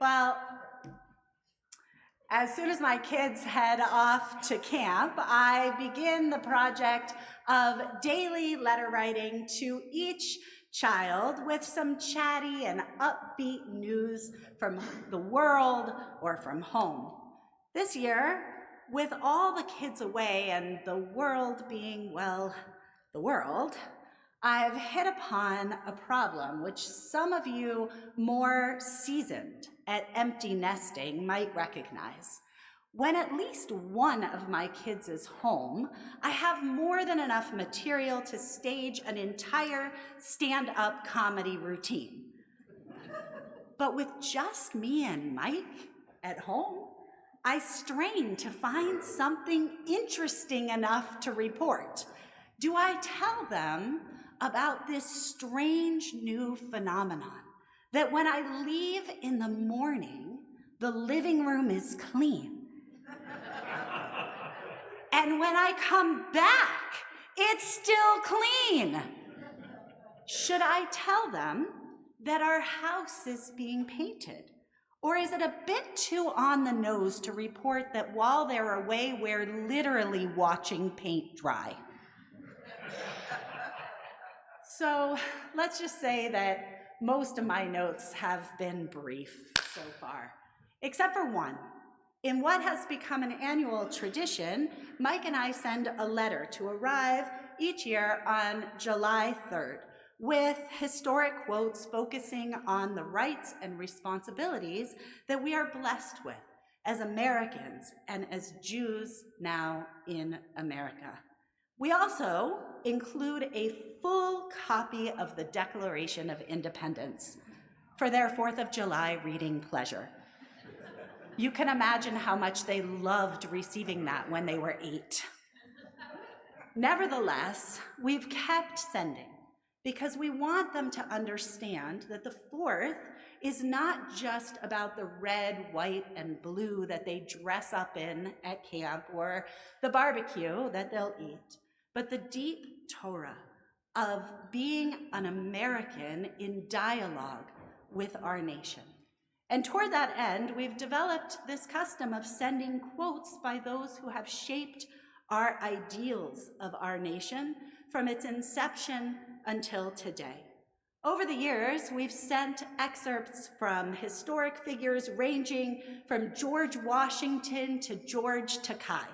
Well, as soon as my kids head off to camp, I begin the project of daily letter writing to each child with some chatty and upbeat news from the world or from home. This year, with all the kids away and the world being, well, the world, I've hit upon a problem which some of you more seasoned at empty nesting might recognize. When at least one of my kids is home, I have more than enough material to stage an entire stand-up comedy routine. But with just me and Mike at home, I strain to find something interesting enough to report. Do I tell them about this strange new phenomenon that when I leave in the morning, the living room is clean? And when I come back, it's still clean. Should I tell them that our house is being painted? Or is it a bit too on the nose to report that while they're away, we're literally watching paint dry? So let's just say that most of my notes have been brief so far, except for one. In what has become an annual tradition, Mike and I send a letter to arrive each year on July 3rd with historic quotes focusing on the rights and responsibilities that we are blessed with as Americans and as Jews now in America. We also include a full copy of the Declaration of Independence for their 4th of July reading pleasure. You can imagine how much they loved receiving that when they were 8. Nevertheless, we've kept sending because we want them to understand that the 4th is not just about the red, white, and blue that they dress up in at camp or the barbecue that they'll eat, but the deep Torah of being an American in dialogue with our nation. And toward that end, we've developed this custom of sending quotes by those who have shaped our ideals of our nation from its inception until today. Over the years, we've sent excerpts from historic figures ranging from George Washington to George Takei.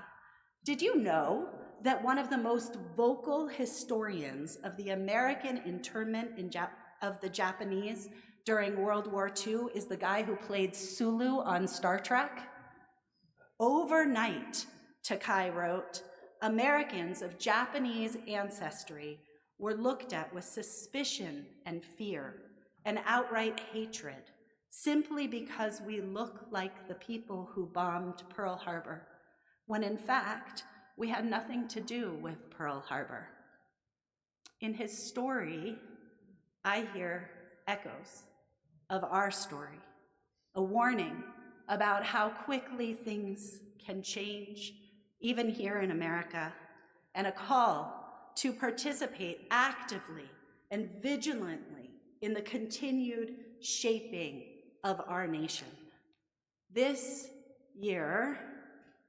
Did you know that one of the most vocal historians of the American internment of the Japanese during World War II is the guy who played Sulu on Star Trek? Overnight, Takei wrote, Americans of Japanese ancestry were looked at with suspicion and fear and outright hatred simply because we look like the people who bombed Pearl Harbor, when in fact, we had nothing to do with Pearl Harbor. In his story, I hear echoes of our story, a warning about how quickly things can change, even here in America, and a call to participate actively and vigilantly in the continued shaping of our nation. This year,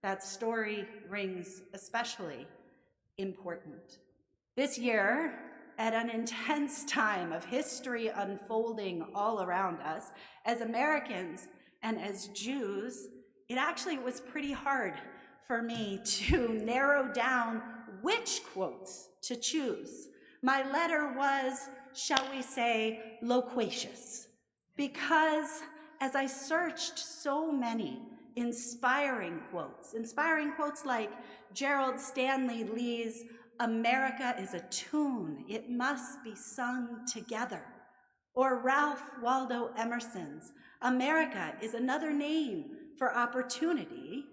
that story rings especially important. This year, at an intense time of history unfolding all around us, as Americans and as Jews, it actually was pretty hard for me to narrow down which quotes to choose. My letter was, shall we say, loquacious, because as I searched so many inspiring quotes like Gerald Stanley Lee's America is a tune, it must be sung together. Or Ralph Waldo Emerson's America is another name for opportunity.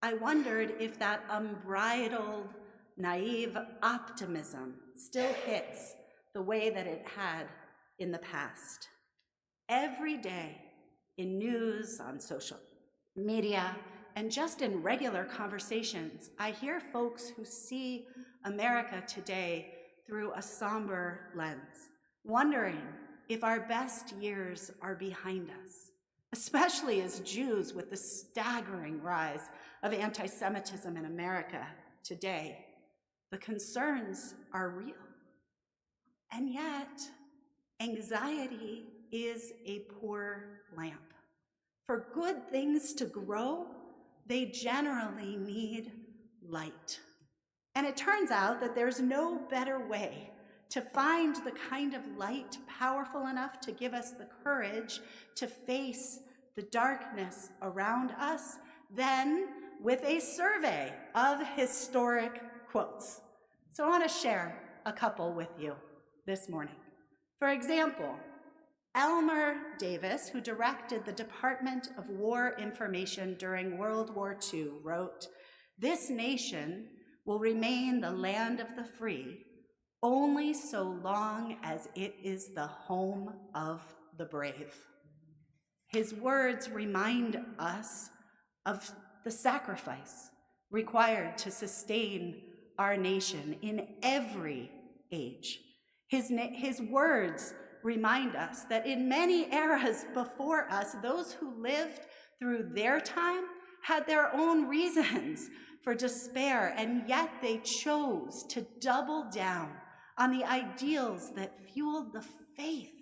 I wondered if that unbridled, naive optimism still hits the way that it had in the past. Every day in news, on social media, and just in regular conversations, I hear folks who see America today through a somber lens, wondering if our best years are behind us. especially as Jews with the staggering rise of anti-Semitism in America today. The concerns are real. And yet, anxiety is a poor lamp. For good things to grow, they generally need light. And it turns out that there's no better way to find the kind of light powerful enough to give us the courage to face the darkness around us than with a survey of historic quotes. So I want to share a couple with you this morning. For example, Elmer Davis, who directed the Department of War Information during World War II, wrote, "This nation will remain the land of the free only so long as it is the home of the brave." His words remind us of the sacrifice required to sustain our nation in every age. His words remind us that in many eras before us, those who lived through their time had their own reasons for despair, and yet they chose to double down on the ideals that fueled the faith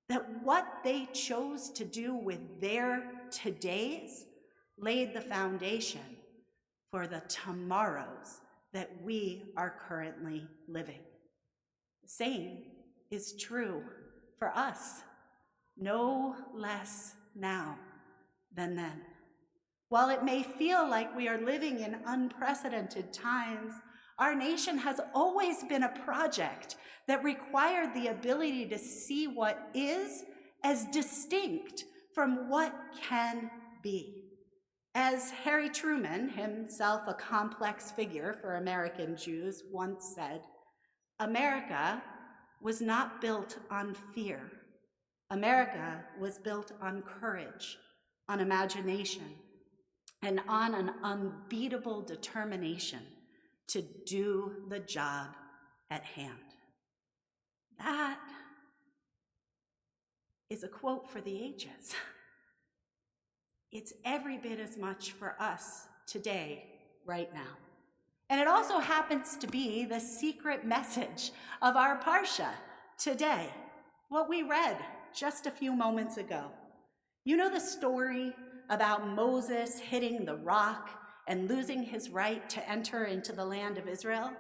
that what they chose to do with their todays laid the foundation for the tomorrows that we are currently living. The same is true for us, no less now than then. While it may feel like we are living in unprecedented times, our nation has always been a project that required the ability to see what is as distinct from what can be. As Harry Truman, himself a complex figure for American Jews, once said, "America was not built on fear. America was built on courage, on imagination, and on an unbeatable determination to do the job at hand." That is a quote for the ages. It's every bit as much for us today, right now. And it also happens to be the secret message of our Parsha today, what we read just a few moments ago. You know the story about Moses hitting the rock and losing his right to enter into the land of Israel?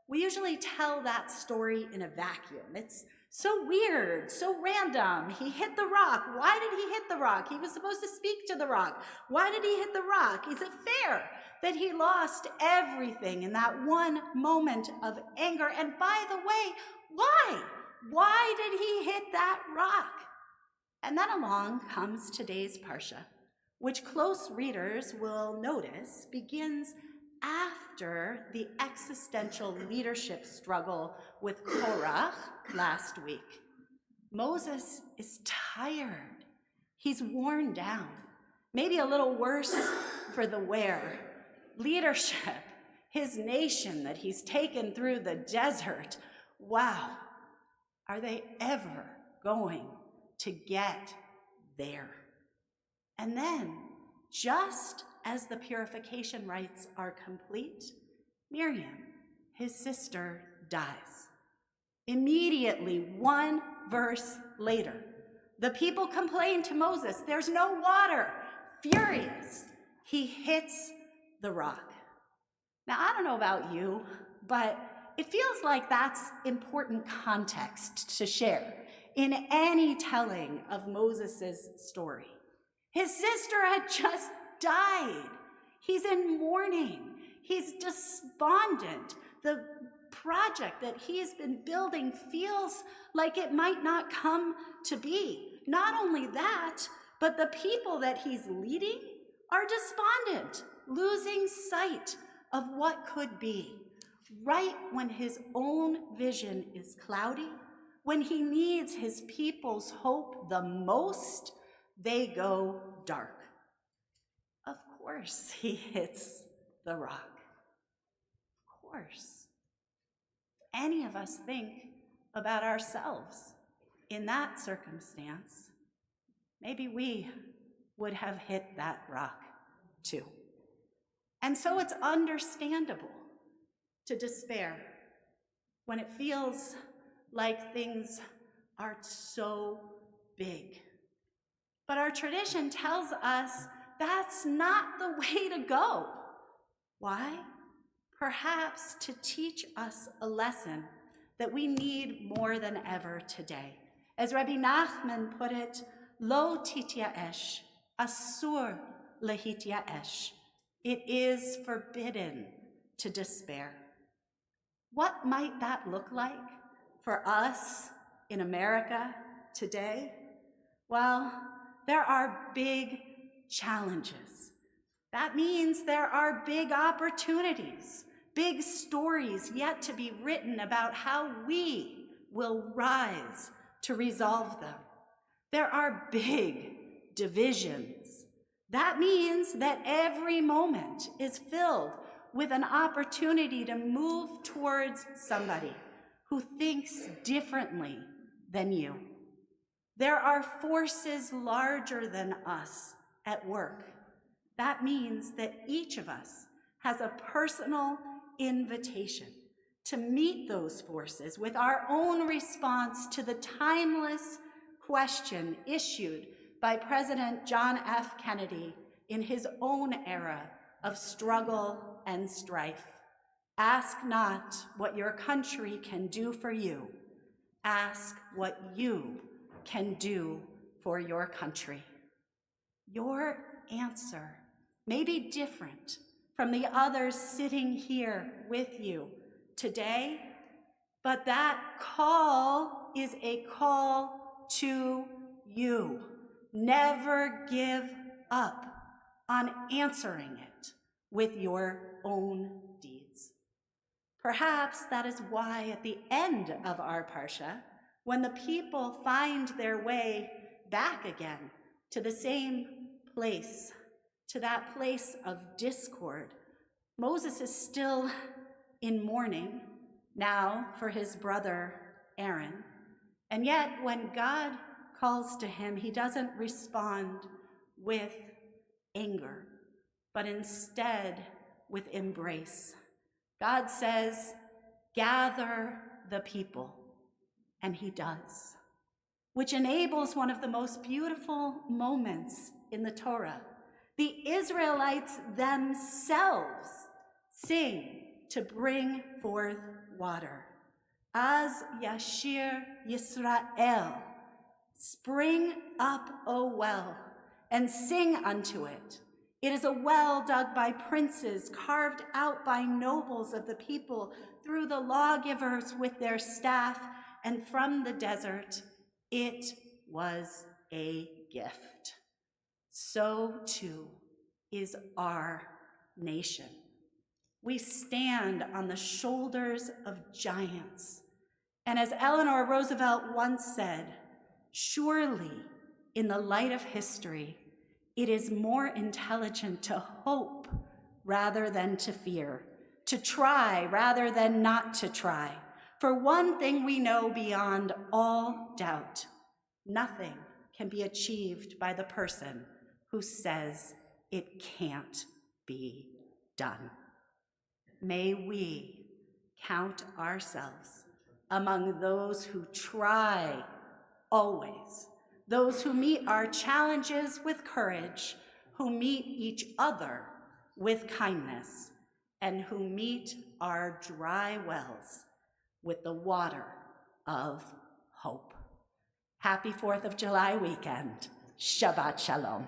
We usually tell that story in a vacuum. It's so weird, so random. He hit the rock. Why did he hit the rock? He was supposed to speak to the rock. Why did he hit the rock? Is it fair that he lost everything in that one moment of anger? And by the way, why? Why did he hit that rock? And then along comes today's Parsha, which close readers will notice begins after the existential leadership struggle with Korah last week. Moses is tired. He's worn down, maybe a little worse for the wear. Leadership, his nation that he's taken through the desert. Wow, are they ever going to get there? And then, just as the purification rites are complete, Miriam, his sister, dies. Immediately, one verse later, the people complain to Moses, "There's no water." Furious, he hits the rock. Now, I don't know about you, but it feels like that's important context to share in any telling of Moses' story. His sister had just died. He's in mourning. He's despondent. The project that he's been building feels like it might not come to be. Not only that, but the people that he's leading are despondent, losing sight of what could be. Right when his own vision is cloudy, when he needs his people's hope the most, they go dark. Of course he hits the rock. Of course. Any of us think about ourselves in that circumstance, maybe we would have hit that rock too. And so it's understandable to despair when it feels like things are so big. But our tradition tells us that's not the way to go. Why? Perhaps to teach us a lesson that we need more than ever today. As Rabbi Nachman put it, Lo tityaesh, asur lehityaesh. It is forbidden to despair. What might that look like for us in America today? Well, there are big challenges. That means there are big opportunities, big stories yet to be written about how we will rise to resolve them. There are big divisions. That means that every moment is filled with an opportunity to move towards somebody who thinks differently than you. There are forces larger than us at work. That means that each of us has a personal invitation to meet those forces with our own response to the timeless question issued by President John F. Kennedy in his own era of struggle and strife. Ask not what your country can do for you. Ask what you can do for your country. Your answer may be different from the others sitting here with you today, but that call is a call to you. Never give up on answering it with your own deeds. Perhaps that is why at the end of our parsha, when the people find their way back again to the same place, to that place of discord, Moses is still in mourning now for his brother Aaron. And yet when God calls to him, he doesn't respond with anger, but instead with embrace. God says, gather the people, and he does, which enables one of the most beautiful moments in the Torah. The Israelites themselves sing to bring forth water. Az Yashir Yisrael, spring up, O well, and sing unto it. It is a well dug by princes, carved out by nobles of the people, through the lawgivers with their staff, and from the desert it was a gift. So too is our nation. We stand on the shoulders of giants. And as Eleanor Roosevelt once said, surely in the light of history, it is more intelligent to hope rather than to fear, to try rather than not to try. For one thing we know beyond all doubt, nothing can be achieved by the person who says it can't be done. May we count ourselves among those who try always, those who meet our challenges with courage, who meet each other with kindness, and who meet our dry wells with the water of hope. Happy 4th of July weekend. Shabbat Shalom.